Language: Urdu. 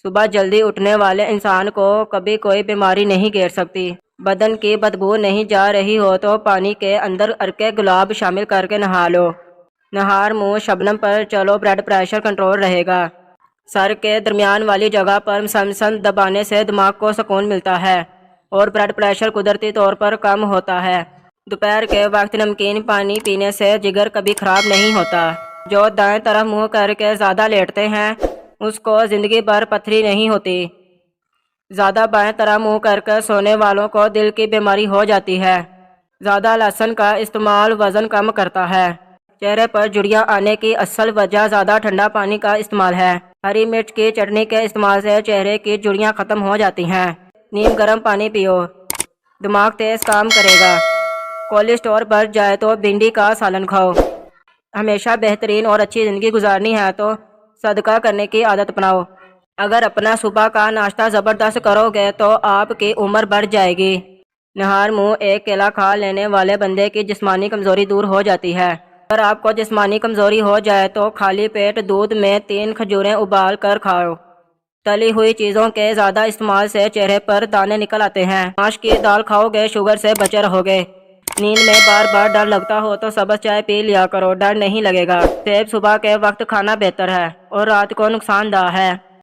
صبح جلدی اٹھنے والے انسان کو کبھی کوئی بیماری نہیں گھیر سکتی۔ بدن کی بدبو نہیں جا رہی ہو تو پانی کے اندر عرق گلاب شامل کر کے نہا لو۔ نہار منہ شبنم پر چلو، بلڈ پریشر کنٹرول رہے گا۔ سر کے درمیان والی جگہ پر مسلسل دبانے سے دماغ کو سکون ملتا ہے اور بلڈ پریشر قدرتی طور پر کم ہوتا ہے۔ دوپہر کے وقت نمکین پانی پینے سے جگر کبھی خراب نہیں ہوتا۔ جو دائیں طرف منہ کر کے زیادہ لیٹتے ہیں اس کو زندگی بھر پتھری نہیں ہوتی۔ زیادہ بائیں طرف منہ کر کے سونے والوں کو دل کی بیماری ہو جاتی ہے۔ زیادہ لہسن کا استعمال وزن کم کرتا ہے۔ چہرے پر جھریاں آنے کی اصل وجہ زیادہ ٹھنڈا پانی کا استعمال ہے۔ ہری مرچ کی چٹنی کے استعمال سے چہرے کی جھریاں ختم ہو جاتی ہیں۔ نیم گرم پانی پیو، دماغ تیز کام کرے گا۔ کولیسٹرول بڑھ جائے تو بھنڈی کا سالن کھاؤ۔ ہمیشہ بہترین اور اچھی زندگی گزارنی ہے تو صدقہ کرنے کی عادت اپناؤ۔ اگر اپنا صبح کا ناشتہ زبردست کرو گے تو آپ کی عمر بڑھ جائے گی۔ نہار منہ ایک کیلا کھا لینے والے بندے کی جسمانی کمزوری دور ہو جاتی ہے۔ اگر آپ کو جسمانی کمزوری ہو جائے تو خالی پیٹ دودھ میں 3 کھجوریں ابال کر کھاؤ۔ تلی ہوئی چیزوں کے زیادہ استعمال سے چہرے پر دانے نکل آتے ہیں۔ ماش کی دال کھاؤ گے شوگر سے بچے رہو گے۔ نیند میں بار بار ڈر لگتا ہو تو سبز چائے پی لیا کرو، ڈر نہیں لگے گا۔ سیب صبح کے وقت کھانا بہتر ہے اور رات کو نقصان دہ ہے۔